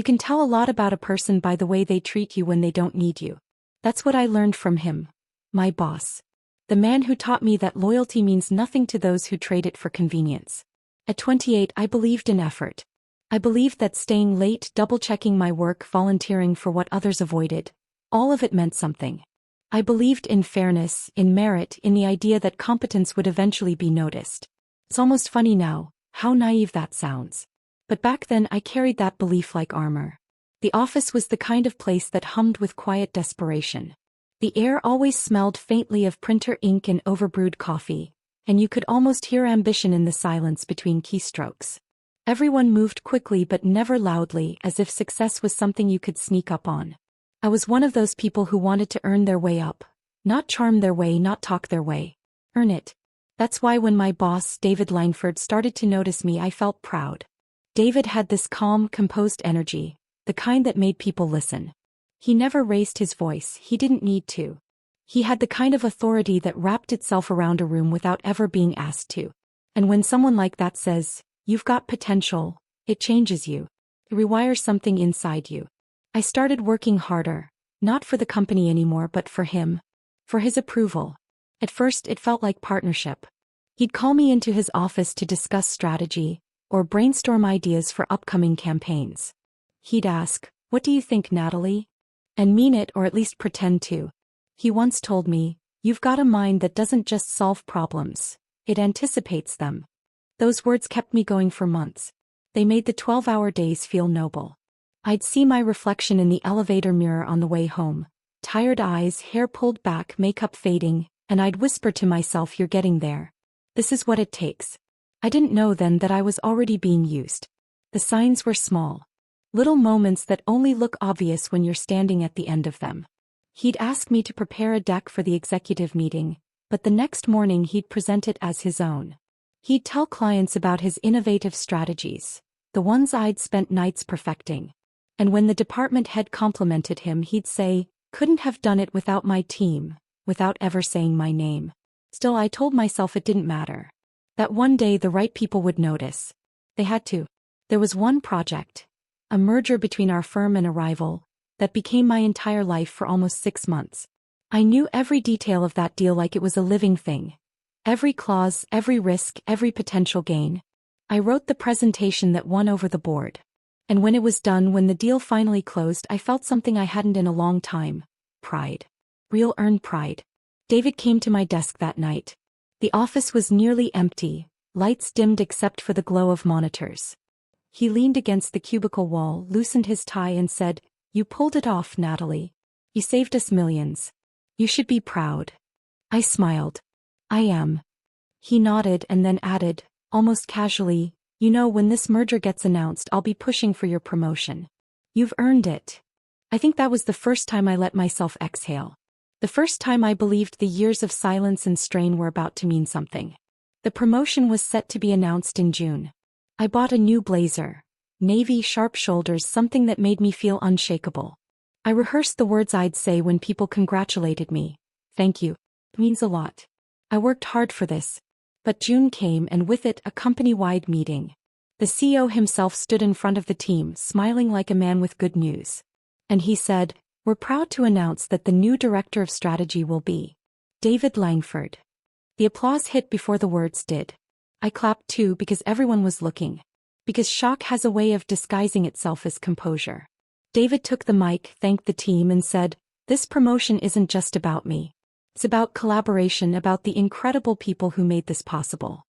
You can tell a lot about a person by the way they treat you when they don't need you. That's what I learned from him, my boss. The man who taught me that loyalty means nothing to those who trade it for convenience. At 28, I believed in effort. I believed that staying late, double-checking my work, volunteering for what others avoided, all of it meant something. I believed in fairness, in merit, in the idea that competence would eventually be noticed. It's almost funny now, how naive that sounds. But back then I carried that belief like armor. The office was the kind of place that hummed with quiet desperation. The air always smelled faintly of printer ink and overbrewed coffee, and you could almost hear ambition in the silence between keystrokes. Everyone moved quickly but never loudly, as if success was something you could sneak up on. I was one of those people who wanted to earn their way up. Not charm their way, not talk their way. Earn it. That's why when my boss, David Langford, started to notice me, I felt proud. David had this calm, composed energy, the kind that made people listen. He never raised his voice, he didn't need to. He had the kind of authority that wrapped itself around a room without ever being asked to. And when someone like that says, "You've got potential," it changes you. It rewires something inside you. I started working harder, not for the company anymore but for him. For his approval. At first it felt like partnership. He'd call me into his office to discuss strategy, or brainstorm ideas for upcoming campaigns. He'd ask, "What do you think, Natalie?" And mean it, or at least pretend to. He once told me, "You've got a mind that doesn't just solve problems, it anticipates them." Those words kept me going for months. They made the 12-hour days feel noble. I'd see my reflection in the elevator mirror on the way home. Tired eyes, hair pulled back, makeup fading, and I'd whisper to myself, "You're getting there. This is what it takes." I didn't know then that I was already being used. The signs were small. Little moments that only look obvious when you're standing at the end of them. He'd ask me to prepare a deck for the executive meeting, but the next morning he'd present it as his own. He'd tell clients about his innovative strategies, the ones I'd spent nights perfecting. And when the department head complimented him, he'd say, "Couldn't have done it without my team," without ever saying my name. Still, I told myself it didn't matter. That one day the right people would notice. They had to. There was one project, a merger between our firm and a rival, that became my entire life for almost 6 months. I knew every detail of that deal like it was a living thing. Every clause, every risk, every potential gain. I wrote the presentation that won over the board. And when it was done, when the deal finally closed, I felt something I hadn't in a long time. Pride. Real earned pride. David came to my desk that night. The office was nearly empty, lights dimmed except for the glow of monitors. He leaned against the cubicle wall, loosened his tie and said, "You pulled it off, Natalie. You saved us millions. You should be proud." I smiled. "I am." He nodded and then added, almost casually, "You know, when this merger gets announced, I'll be pushing for your promotion. You've earned it." I think that was the first time I let myself exhale. The first time I believed the years of silence and strain were about to mean something. The promotion was set to be announced in June. I bought a new blazer. Navy, sharp shoulders, something that made me feel unshakable. I rehearsed the words I'd say when people congratulated me. "Thank you. It means a lot. I worked hard for this." But June came, and with it a company-wide meeting. The CEO himself stood in front of the team, smiling like a man with good news. And he said, "We're proud to announce that the new director of strategy will be David Langford." The applause hit before the words did. I clapped too, because everyone was looking. Because shock has a way of disguising itself as composure. David took the mic, thanked the team, and said, "This promotion isn't just about me. It's about collaboration, about the incredible people who made this possible."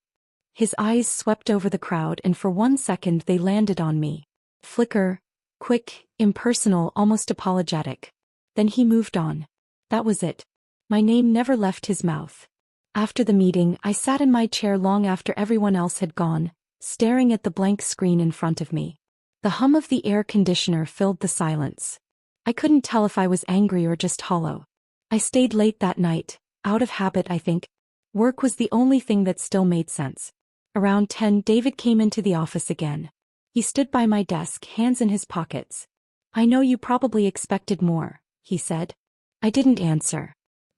His eyes swept over the crowd, and for 1 second they landed on me. Flicker, quick, impersonal, almost apologetic. Then he moved on. That was it. My name never left his mouth. After the meeting, I sat in my chair long after everyone else had gone, staring at the blank screen in front of me. The hum of the air conditioner filled the silence. I couldn't tell if I was angry or just hollow. I stayed late that night, out of habit I think. Work was the only thing that still made sense. Around 10, David came into the office again. He stood by my desk, hands in his pockets. "I know you probably expected more," he said. I didn't answer.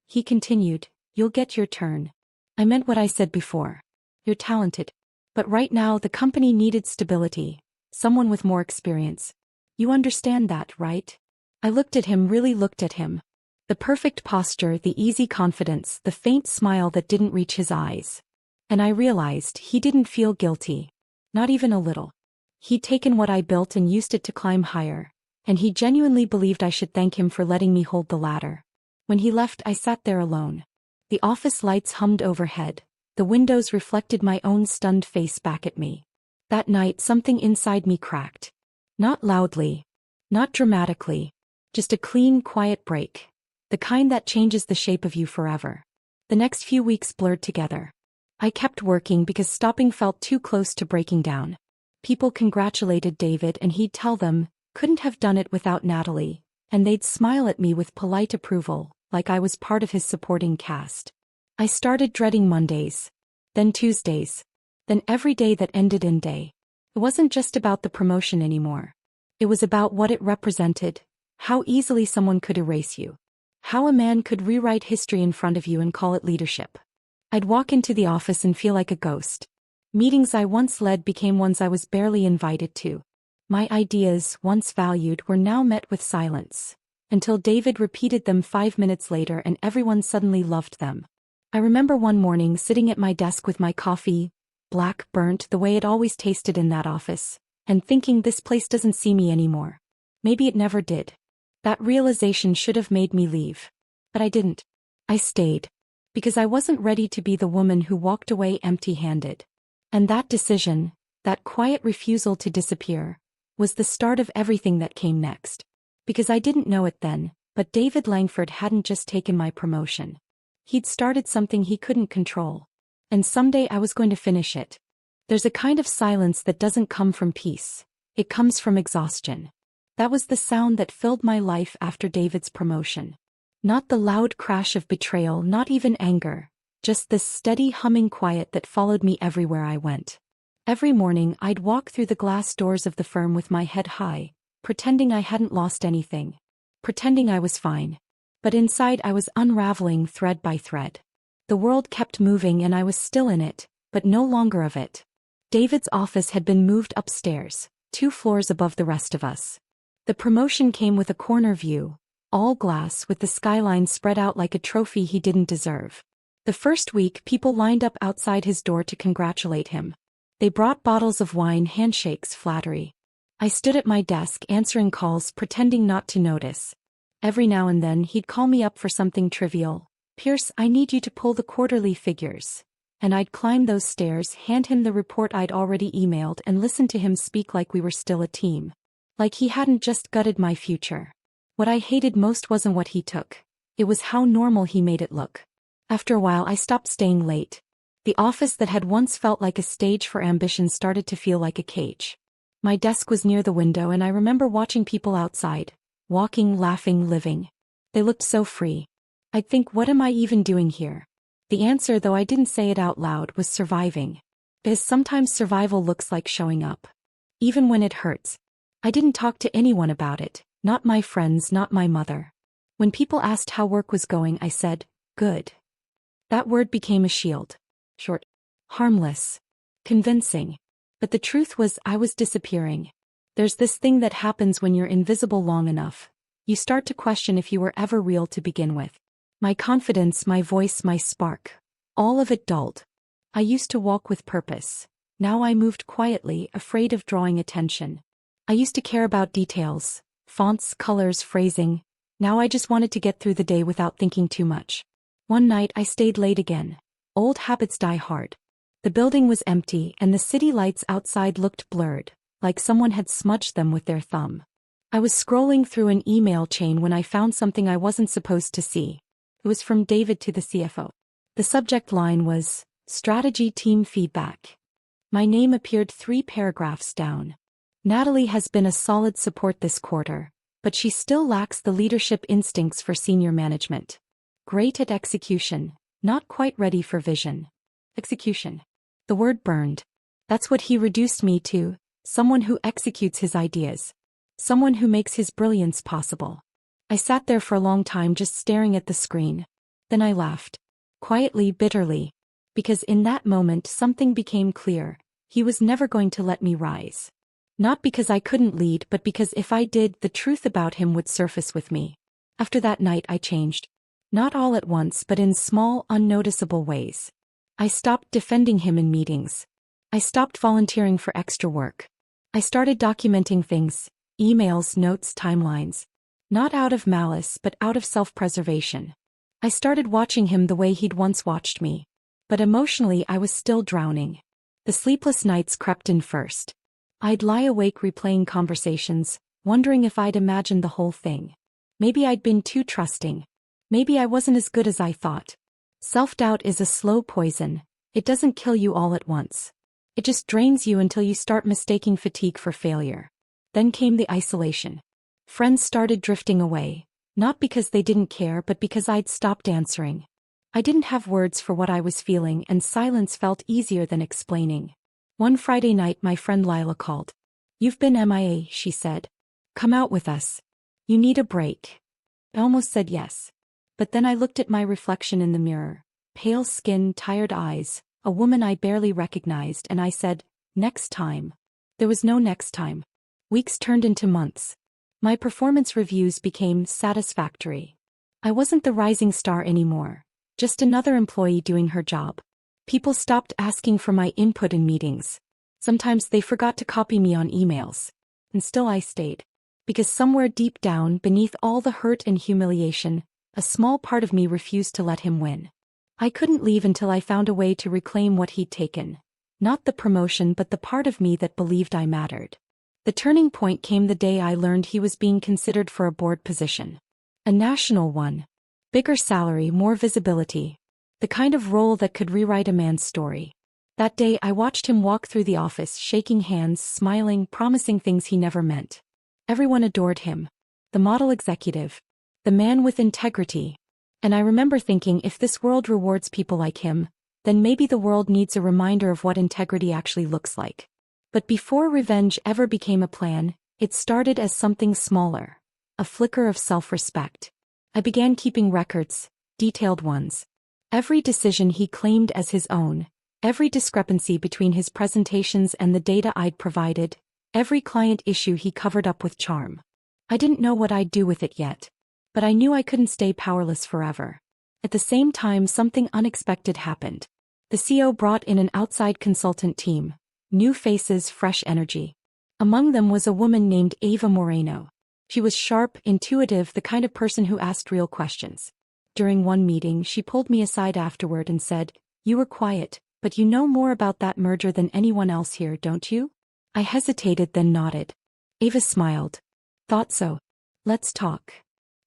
He continued, "You'll get your turn. I meant what I said before. You're talented. But right now the company needed stability, someone with more experience. You understand that, right? I looked at him, really looked at him. The perfect posture, the easy confidence, the faint smile that didn't reach his eyes. And I realized he didn't feel guilty. Not even a little. He'd taken what I built and used it to climb higher. And he genuinely believed I should thank him for letting me hold the ladder. When he left, I sat there alone. The office lights hummed overhead. The windows reflected my own stunned face back at me. That night, something inside me cracked. Not loudly. Not dramatically. Just a clean, quiet break. The kind that changes the shape of you forever. The next few weeks blurred together. I kept working because stopping felt too close to breaking down. People congratulated David and he'd tell them, couldn't have done it without Natalie, and they'd smile at me with polite approval, like I was part of his supporting cast. I started dreading Mondays. Then Tuesdays. Then every day that ended in day. It wasn't just about the promotion anymore. It was about what it represented, how easily someone could erase you. How a man could rewrite history in front of you and call it leadership. I'd walk into the office and feel like a ghost. Meetings I once led became ones I was barely invited to. My ideas, once valued, were now met with silence. Until David repeated them 5 minutes later and everyone suddenly loved them. I remember one morning sitting at my desk with my coffee, black, burnt the way it always tasted in that office, and thinking this place doesn't see me anymore. Maybe it never did. That realization should have made me leave. But I didn't. I stayed. Because I wasn't ready to be the woman who walked away empty-handed. And that decision, that quiet refusal to disappear, was the start of everything that came next. Because I didn't know it then, but David Langford hadn't just taken my promotion. He'd started something he couldn't control. And someday I was going to finish it. There's a kind of silence that doesn't come from peace. It comes from exhaustion. That was the sound that filled my life after David's promotion. Not the loud crash of betrayal, not even anger. Just this steady humming quiet that followed me everywhere I went. Every morning I'd walk through the glass doors of the firm with my head high, pretending I hadn't lost anything. Pretending I was fine. But inside I was unraveling thread by thread. The world kept moving and I was still in it, but no longer of it. David's office had been moved upstairs, 2 floors above the rest of us. The promotion came with a corner view, all glass with the skyline spread out like a trophy he didn't deserve. The first week people lined up outside his door to congratulate him. They brought bottles of wine, handshakes, flattery. I stood at my desk answering calls, pretending not to notice. Every now and then he'd call me up for something trivial. Pierce, I need you to pull the quarterly figures. And I'd climb those stairs, hand him the report I'd already emailed and listen to him speak like we were still a team. Like he hadn't just gutted my future. What I hated most wasn't what he took. It was how normal he made it look. After a while I stopped staying late. The office that had once felt like a stage for ambition started to feel like a cage. My desk was near the window and I remember watching people outside. Walking, laughing, living. They looked so free. I'd think, what am I even doing here? The answer, though I didn't say it out loud, was surviving. Because sometimes survival looks like showing up. Even when it hurts. I didn't talk to anyone about it, not my friends, not my mother. When people asked how work was going, I said, good. That word became a shield. Short. Harmless. Convincing. But the truth was I was disappearing. There's this thing that happens when you're invisible long enough. You start to question if you were ever real to begin with. My confidence, my voice, my spark. All of it dulled. I used to walk with purpose. Now I moved quietly, afraid of drawing attention. I used to care about details, fonts, colors, phrasing. Now I just wanted to get through the day without thinking too much. One night I stayed late again. Old habits die hard. The building was empty and the city lights outside looked blurred, like someone had smudged them with their thumb. I was scrolling through an email chain when I found something I wasn't supposed to see. It was from David to the CFO. The subject line was, Strategy Team Feedback. My name appeared 3 paragraphs down. Natalie has been a solid support this quarter, but she still lacks the leadership instincts for senior management. Great at execution, not quite ready for vision. Execution. The word burned. That's what he reduced me to, someone who executes his ideas. Someone who makes his brilliance possible. I sat there for a long time just staring at the screen. Then I laughed. Quietly, bitterly. Because in that moment something became clear. He was never going to let me rise. Not because I couldn't lead, but because if I did, the truth about him would surface with me. After that night I changed. Not all at once, but in small, unnoticeable ways. I stopped defending him in meetings. I stopped volunteering for extra work. I started documenting things, emails, notes, timelines. Not out of malice, but out of self-preservation. I started watching him the way he'd once watched me. But emotionally I was still drowning. The sleepless nights crept in first. I'd lie awake replaying conversations, wondering if I'd imagined the whole thing. Maybe I'd been too trusting. Maybe I wasn't as good as I thought. Self-doubt is a slow poison. It doesn't kill you all at once. It just drains you until you start mistaking fatigue for failure. Then came the isolation. Friends started drifting away, not because they didn't care but because I'd stopped answering. I didn't have words for what I was feeling, and silence felt easier than explaining. One Friday night my friend Lila called. "You've been MIA," she said. "Come out with us. You need a break." I almost said yes. But then I looked at my reflection in the mirror. Pale skin, tired eyes, a woman I barely recognized, and I said, "Next time." There was no next time. Weeks turned into months. My performance reviews became satisfactory. I wasn't the rising star anymore, just another employee doing her job. People stopped asking for my input in meetings. Sometimes they forgot to copy me on emails. And still I stayed. Because somewhere deep down, beneath all the hurt and humiliation, a small part of me refused to let him win. I couldn't leave until I found a way to reclaim what he'd taken. Not the promotion, but the part of me that believed I mattered. The turning point came the day I learned he was being considered for a board position. A national one. Bigger salary, more visibility. The kind of role that could rewrite a man's story. That day I watched him walk through the office, shaking hands, smiling, promising things he never meant. Everyone adored him. The model executive. The man with integrity. And I remember thinking, if this world rewards people like him, then maybe the world needs a reminder of what integrity actually looks like. But before revenge ever became a plan, it started as something smaller. A flicker of self-respect. I began keeping records, detailed ones. Every decision he claimed as his own, every discrepancy between his presentations and the data I'd provided, every client issue he covered up with charm. I didn't know what I'd do with it yet. But I knew I couldn't stay powerless forever. At the same time, something unexpected happened. The CEO brought in an outside consultant team. New faces, fresh energy. Among them was a woman named Ava Moreno. She was sharp, intuitive, the kind of person who asked real questions. During one meeting, she pulled me aside afterward and said, "You were quiet, but you know more about that merger than anyone else here, don't you?" I hesitated, then nodded. Ava smiled. "Thought so. Let's talk."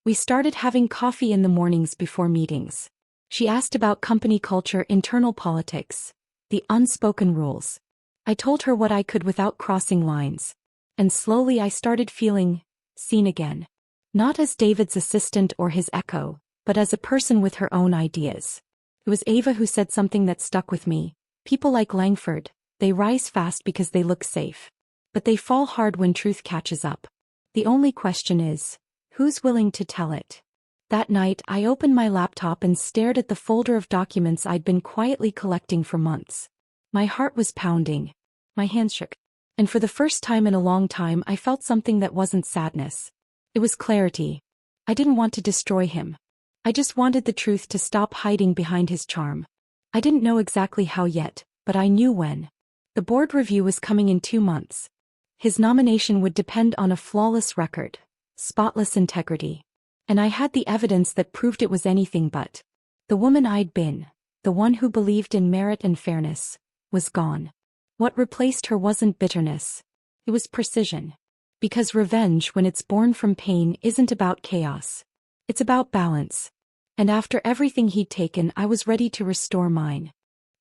We started having coffee in the mornings before meetings. She asked about company culture, internal politics, the unspoken rules. I told her what I could without crossing lines. And slowly I started feeling seen again. Not as David's assistant or his echo, but as a person with her own ideas. It was Ava who said something that stuck with me. People like Langford, they rise fast because they look safe. But they fall hard when truth catches up. The only question is, who's willing to tell it? That night I opened my laptop and stared at the folder of documents I'd been quietly collecting for months. My heart was pounding. My hands shook. And for the first time in a long time I felt something that wasn't sadness. It was clarity. I didn't want to destroy him. I just wanted the truth to stop hiding behind his charm. I didn't know exactly how yet, but I knew when. The board review was coming in 2 months. His nomination would depend on a flawless record, spotless integrity. And I had the evidence that proved it was anything but. The woman I'd been, the one who believed in merit and fairness, was gone. What replaced her wasn't bitterness. It was precision. Because revenge, when it's born from pain, isn't about chaos. It's about balance. And after everything he'd taken, I was ready to restore mine.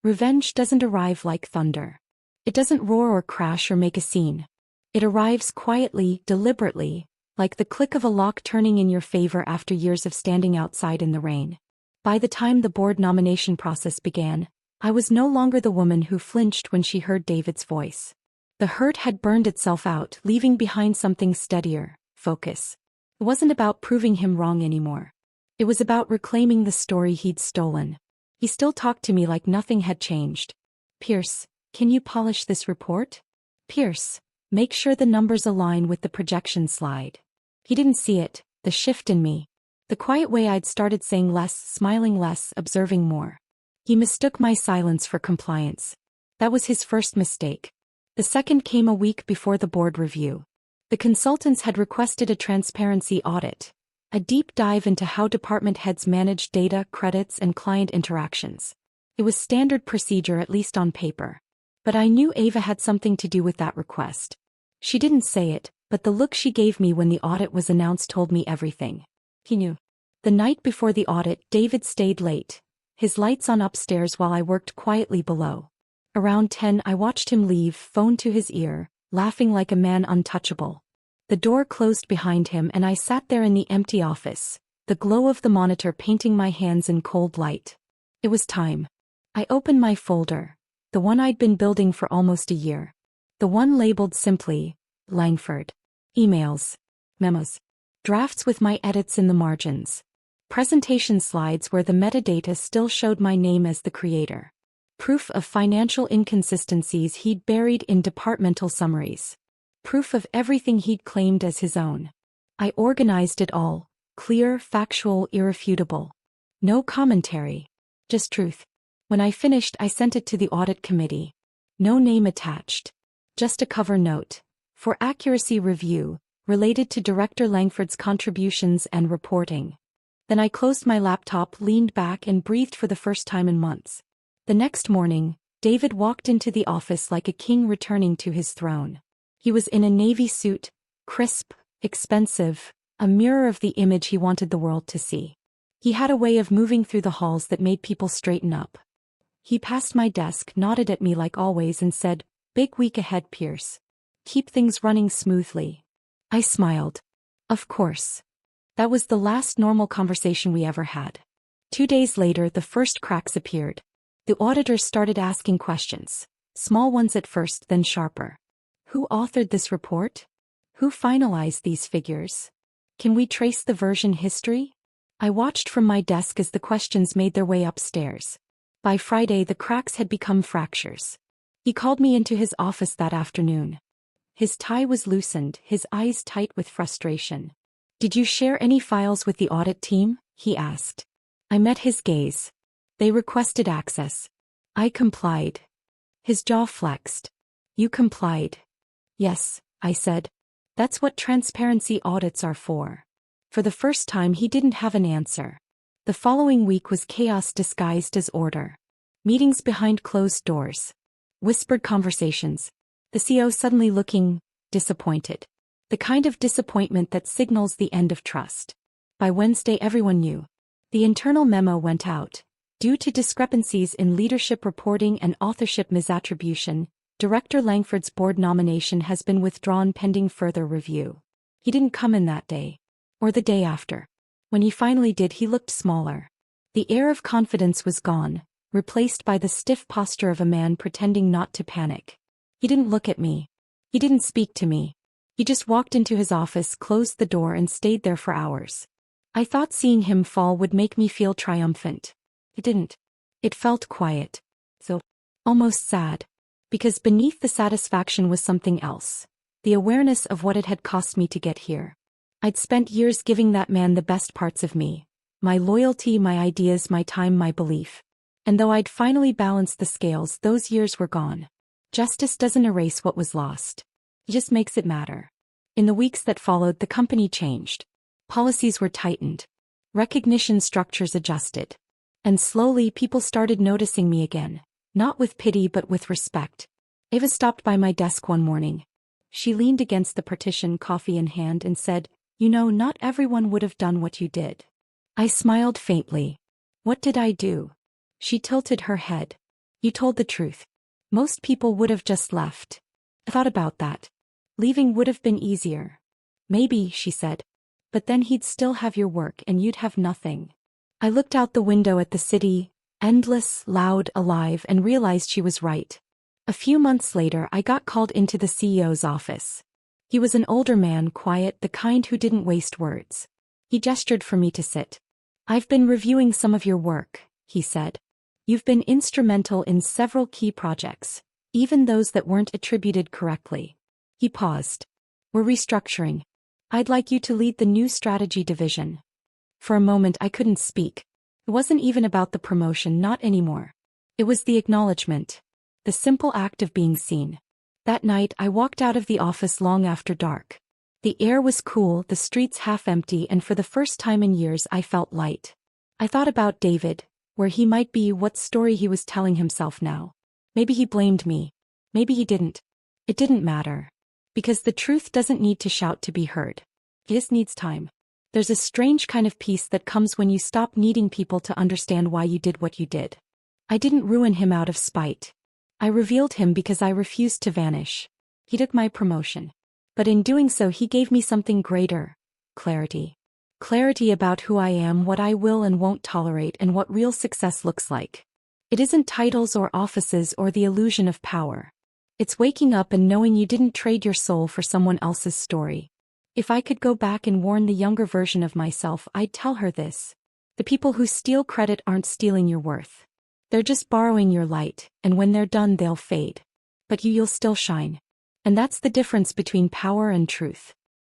Revenge doesn't arrive like thunder. It doesn't roar or crash or make a scene. It arrives quietly, deliberately, like the click of a lock turning in your favor after years of standing outside in the rain. By the time the board nomination process began, I was no longer the woman who flinched when she heard David's voice. The hurt had burned itself out, leaving behind something steadier, focus. It wasn't about proving him wrong anymore. It was about reclaiming the story he'd stolen. He still talked to me like nothing had changed. "Pierce, can you polish this report?" Pierce, Make sure the numbers align with the projection slide. He didn't see it, the shift in me. The quiet way I'd started saying less, smiling less, observing more. He mistook my silence for compliance. That was his first mistake. The second came a week before the board review. The consultants had requested a transparency audit, a deep dive into how department heads manage data, credits, and client interactions. It was standard procedure, at least on paper. But I knew Ava had something to do with that request. She didn't say it, but the look she gave me when the audit was announced told me everything. He knew. The night before the audit, David stayed late, his lights on upstairs while I worked quietly below. Around 10, I watched him leave, phone to his ear, laughing like a man untouchable. The door closed behind him and I sat there in the empty office, the glow of the monitor painting my hands in cold light. It was time. I opened my folder, the one I'd been building for almost a year. The one labeled simply, Langford. Emails. Memos. Drafts with my edits in the margins. Presentation slides where the metadata still showed my name as the creator. Proof of financial inconsistencies he'd buried in departmental summaries. Proof of everything he'd claimed as his own. I organized it all, clear, factual, irrefutable. No commentary. Just truth. When I finished, I sent it to the audit committee. No name attached. Just a cover note. For accuracy review, related to Director Langford's contributions and reporting. Then I closed my laptop, leaned back, and breathed for the first time in months. The next morning, David walked into the office like a king returning to his throne. He was in a navy suit, crisp, expensive, a mirror of the image he wanted the world to see. He had a way of moving through the halls that made people straighten up. He passed my desk, nodded at me like always, and said, "Big week ahead, Pierce. Keep things running smoothly." I smiled. Of course. That was the last normal conversation we ever had. 2 days later, the first cracks appeared. The auditors started asking questions. Small ones at first, then sharper. Who authored this report? Who finalized these figures? Can we trace the version history? I watched from my desk as the questions made their way upstairs. By Friday, the cracks had become fractures. He called me into his office that afternoon. His tie was loosened, his eyes tight with frustration. "Did you share any files with the audit team?" he asked. I met his gaze. They requested access. I complied. His jaw flexed. "You complied?" "Yes," I said. "That's what transparency audits are for." For the first time, he didn't have an answer. The following week was chaos disguised as order. Meetings behind closed doors. Whispered conversations. The CEO suddenly looking disappointed. The kind of disappointment that signals the end of trust. By Wednesday, everyone knew. The internal memo went out. Due to discrepancies in leadership reporting and authorship misattribution, Director Langford's board nomination has been withdrawn pending further review. He didn't come in that day. Or the day after. When he finally did, he looked smaller. The air of confidence was gone, replaced by the stiff posture of a man pretending not to panic. He didn't look at me. He didn't speak to me. He just walked into his office, closed the door, and stayed there for hours. I thought seeing him fall would make me feel triumphant. It didn't. It felt quiet. So, almost sad. Because beneath the satisfaction was something else. The awareness of what it had cost me to get here. I'd spent years giving that man the best parts of me. My loyalty, my ideas, my time, my belief. And though I'd finally balanced the scales, those years were gone. Justice doesn't erase what was lost. It just makes it matter. In the weeks that followed, the company changed. Policies were tightened. Recognition structures adjusted. And slowly, people started noticing me again. Not with pity, but with respect. Ava stopped by my desk one morning. She leaned against the partition, coffee in hand, and said, "You know, not everyone would have done what you did." I smiled faintly. "What did I do?" She tilted her head. "You told the truth. Most people would have just left." I thought about that. Leaving would have been easier. "Maybe," she said. "But then he'd still have your work and you'd have nothing." I looked out the window at the city, endless, loud, alive, and realized she was right. A few months later, I got called into the CEO's office. He was an older man, quiet, the kind who didn't waste words. He gestured for me to sit. "I've been reviewing some of your work," he said. "You've been instrumental in several key projects, even those that weren't attributed correctly. He paused. We're restructuring. I'd like you to lead the new strategy division. For a moment I couldn't speak. It wasn't even about the promotion, not anymore. It was the acknowledgement. The simple act of being seen. That night I walked out of the office long after dark. The air was cool, the streets half empty, and for the first time in years I felt light. I thought about David, where he might be, what story he was telling himself now. Maybe he blamed me. Maybe he didn't. It didn't matter. Because the truth doesn't need to shout to be heard. It just needs time. There's a strange kind of peace that comes when you stop needing people to understand why you did what you did. I didn't ruin him out of spite. I revealed him because I refused to vanish. He took my promotion. But in doing so he gave me something greater. Clarity. Clarity about who I am, what I will and won't tolerate, and what real success looks like. It isn't titles or offices or the illusion of power. It's waking up and knowing you didn't trade your soul for someone else's story. If I could go back and warn the younger version of myself, I'd tell her this. The people who steal credit aren't stealing your worth. They're just borrowing your light, and when they're done they'll fade. But you'll still shine. And that's the difference between power and truth.